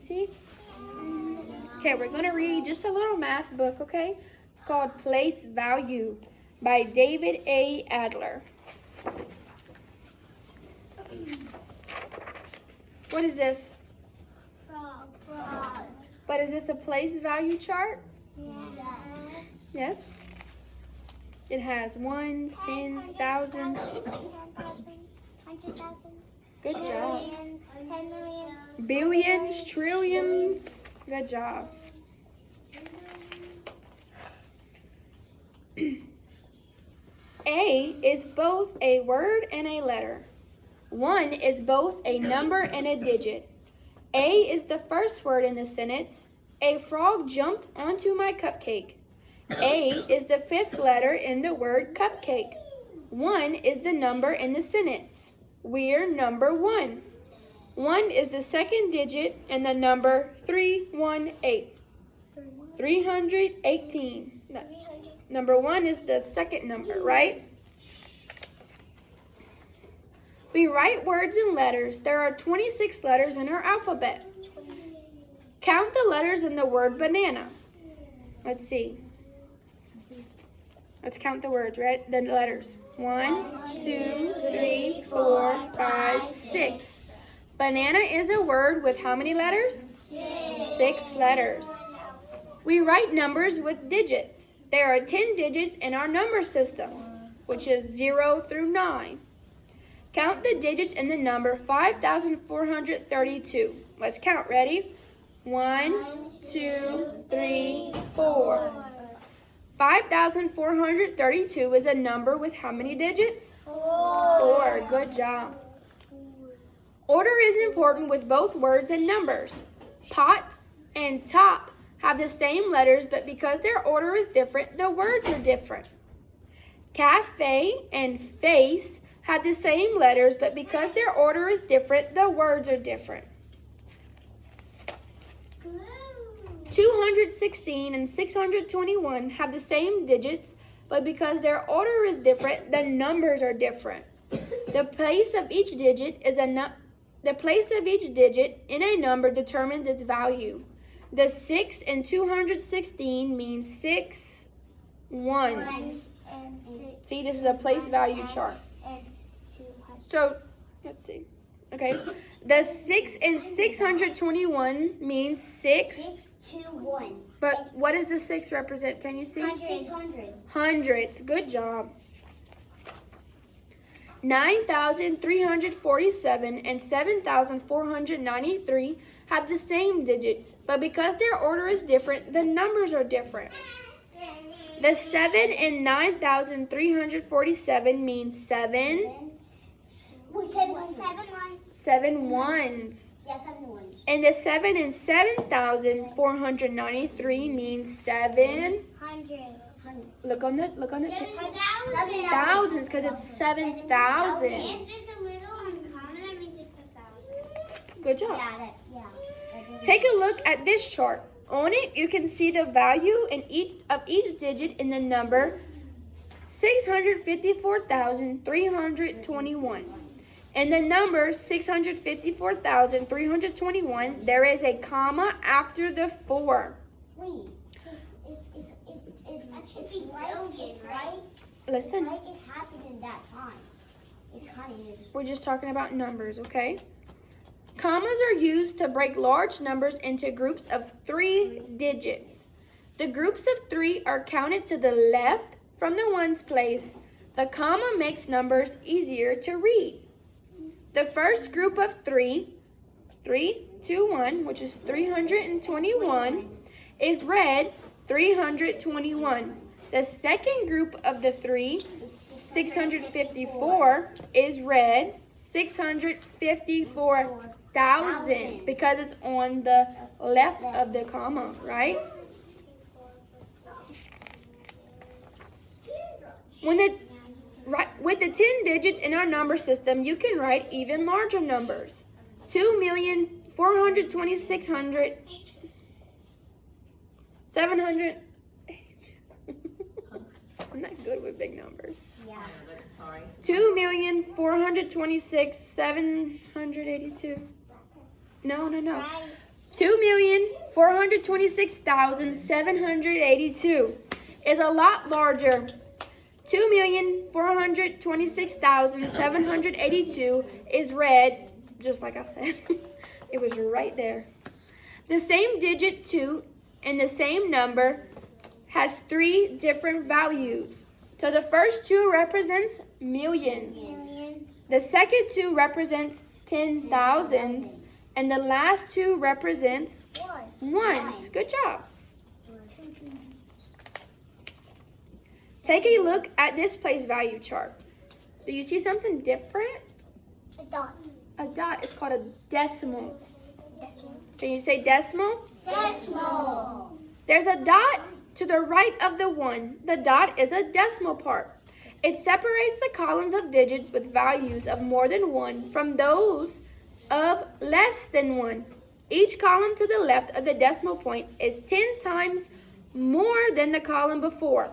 see? Okay, we're going to read just a little math book, okay? It's called Place Value by David A. Adler. What is this? Frog. But is this a place value chart? Yes. Yes. It has ones, tens, thousands. 100,000. Good job. Millions. 10 million. Billions, trillions. Good job. A is both a word and a letter. 1 is both a number and a digit. A is the first word in the sentence. A frog jumped onto my cupcake. A is the fifth letter in the word cupcake. 1 is the number in the sentence. We're number 1. 1 is the second digit in the number 318. 318. No. Number 1 is the second number, right? We write words and letters. There are 26 letters in our alphabet. Count the letters in the word banana. Let's see. Let's count the words, right? The letters. 1, 2, 3, 4, 5, 6. Banana is a word with how many letters? 6 letters. We write numbers with digits. There are 10 digits in our number system, which is 0 through 9. Count the digits in the number 5,432. Let's count. Ready? 1, 2, 3, 4. 5,432 is a number with how many digits? 4. Good job. Order is important with both words and numbers. Pot and top have the same letters, but because their order is different, the words are different. Cafe and face have the same letters, but because their order is different, the words are different. 216 and 621 have the same digits, but because their order is different, the numbers are different. The place of each digit in a number determines its value. The 6 in 216 means 6 ones. See, this is a place value chart. So, let's see. Okay. The 6 in 621 means 6. 2, 1. But what does the 6 represent? Can you see? Hundreds. Good job. 9,347 and 7,493 have the same digits, but because their order is different, the numbers are different. The 7 in 9,347 means 7. 7 ones. Yeah, 7 ones. And the 7 in 7,493 means 7. Look on the thousands, because it's 7,000. If there's a little uncommon, that means it's 1,000. Good job. Yeah. Take a look at this chart. On it, you can see the value in each digit in the number 654,321. In the number 654,321, there is a comma after the 4. Wait, it's billion, right? Listen, Like it happened in that time. It kind of is. we're just talking about numbers, okay? Commas are used to break large numbers into groups of 3 digits. The groups of 3 are counted to the left from the ones place. The comma makes numbers easier to read. The first group of 3, 3, 2, 1, which is 321, is read 321. The second group of the 3, 654, is read 654,000 because it's on the left of the comma, right? With the 10 digits in our number system, you can write even larger numbers. 2,426,700. I'm not good with big numbers. Yeah. 2,426,782. No. 2,426,782 is a lot larger. 2,426,782 is red, just like I said. It was right there. The same digit 2 and the same number has 3 different values. So the first 2 represents millions. The second 2 represents 10,000s. And the last 2 represents ones. Good job. Take a look at this place value chart. Do you see something different? A dot. A dot. It's called a decimal. Decimal. Can you say decimal? Decimal. There's a dot to the right of the 1. The dot is a decimal part. It separates the columns of digits with values of more than 1 from those of less than 1. Each column to the left of the decimal point is 10 times more than the column before.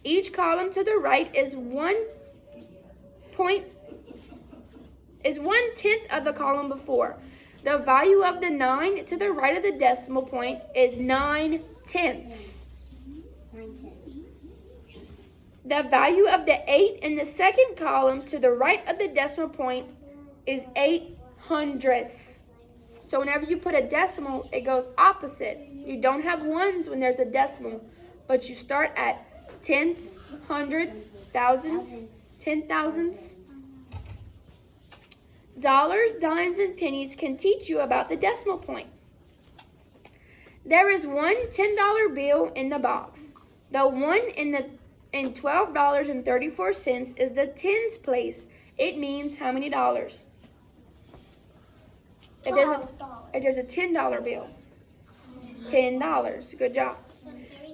Each column to the right is 1/10 of the column before. The value of the 9 to the right of the decimal point is 9/10. The value of the 8 in the second column to the right of the decimal point is 8/100. So whenever you put a decimal, it goes opposite. You don't have ones when there's a decimal, but you start at tenths, hundreds, thousands, 10,000s. Dollars, dimes, and pennies can teach you about the decimal point. There is one $10 bill in the box. The one in $12.34 is the tens place. It means how many dollars? If there's a $10 bill, $10. Good job.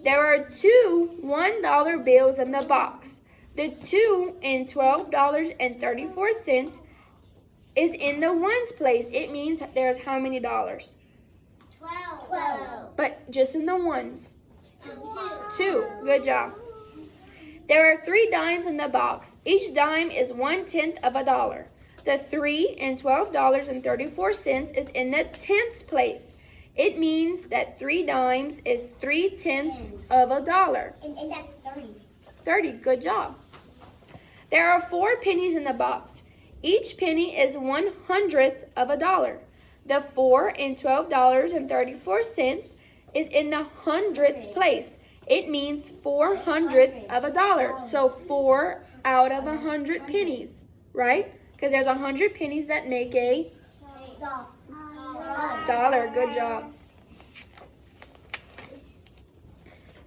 There are 2 $1 bills in the box. The 2 in $12.34 is in the ones place. It means there's how many dollars? 12. But just in the ones. 2. Good job. There are 3 dimes in the box. Each dime is 1/10 of a dollar. The 3 in $12.34 is in the tenths place. It means that 3 dimes is 3/10 of a dollar. And that's 30. 30. Good job. There are 4 pennies in the box. Each penny is 1/100th of a dollar. The 4 in $12.34 is in the hundredths place. It means 4/100ths of a dollar. So 4 out of 100 pennies, right? Because there's 100 pennies that make a dollar. Good job.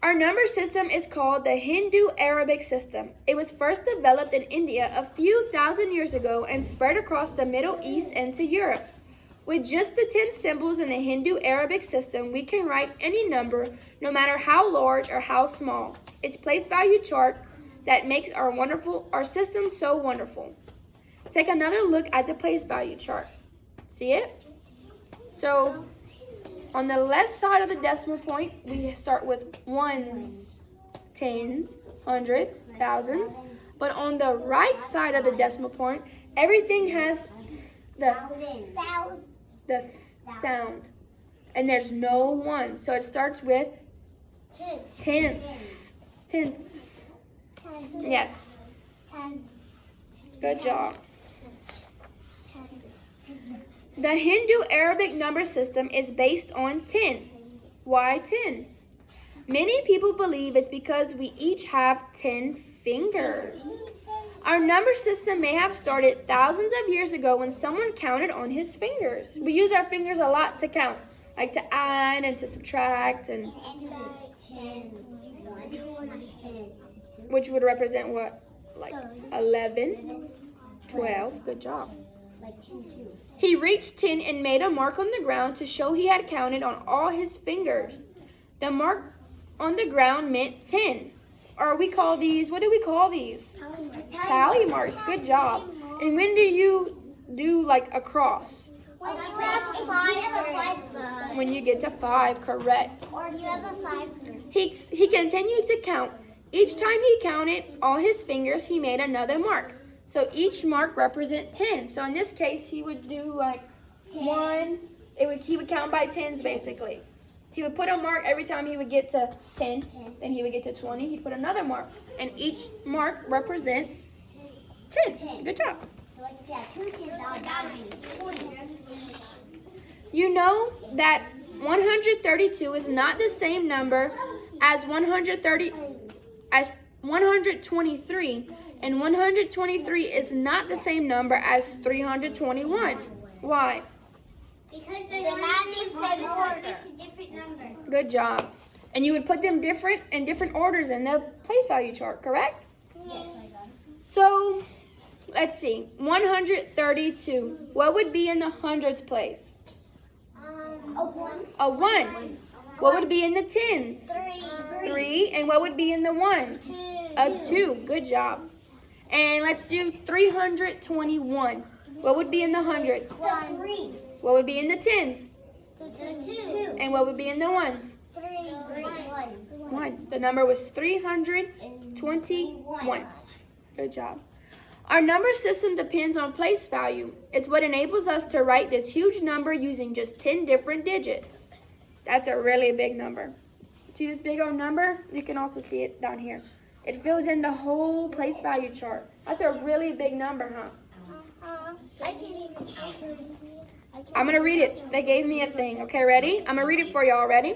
Our number system is called the Hindu-Arabic system. It was first developed in India a few thousand years ago and spread across the Middle East and to Europe. With just the 10 symbols in the Hindu-Arabic system, we can write any number, no matter how large or how small. It's place value chart that makes our system so wonderful. Take another look at the place value chart. See it? So, on the left side of the decimal point, we start with ones, tens, hundreds, thousands. But on the right side of the decimal point, everything has the sound. And there's no one. So it starts with tenths. Tenths. Yes. Good job. The Hindu-Arabic number system is based on 10. Why 10? Many people believe it's because we each have 10 fingers. Our number system may have started thousands of years ago when someone counted on his fingers. We use our fingers a lot to count, like to add and to subtract, and which would represent what? Like 11, 12. Good job. He reached 10 and made a mark on the ground to show he had counted on all his fingers. The mark on the ground meant 10. Or we call these, what do we call these? Tally marks. Good job. And when do you do like a cross? When you get to 5, correct. Or you have a 5. He continued to count. Each time he counted all his fingers, he made another mark. So each mark represents 10. So in this case, he would do like 1, he would count by tens basically. He would put a mark every time he would get to 10, then he would get to 20, he'd put another mark. And each mark represent 10. Good job. So like if you have 2 tens, that would be 20. You know that 132 is not the same number as 123, and 123 is not the same number as 321. Why? Because there's not the same order. It's a different number. Good job. And you would put them in different orders in the place value chart, correct? Yes. So, let's see. 132. What would be in the hundreds place? A 1. A 1. What would be in the tens? 3. 3. And what would be in the ones? 2. A 2. Good job. And let's do 321. What would be in the hundreds? 3. What would be in the tens? 2. And what would be in the ones? 3. 1. 1. The number was 321. Good job. Our number system depends on place value. It's what enables us to write this huge number using just 10 different digits. That's a really big number. See this big old number? You can also see it down here. It fills in the whole place value chart. That's a really big number, huh? I can't even see it. I'm going to read it. They gave me a thing. Okay, ready? I'm going to read it for y'all. Ready?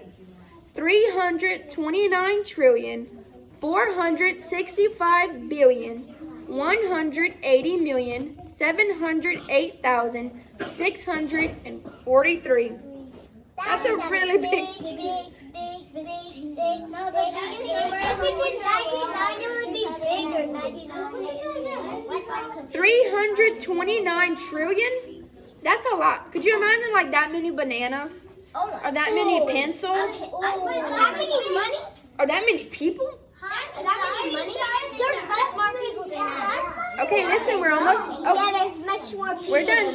329,465,180,708,643. That's a really big. Big. No, the biggest number. If it did 99, it would be bigger. 99. 329 trillion? That's a lot. Could you imagine like that many bananas? Or that many pencils? That many money? Or that many people? That many money? There's much more people than that. Okay, listen, we're almost. Yeah, there's much more people. We're done.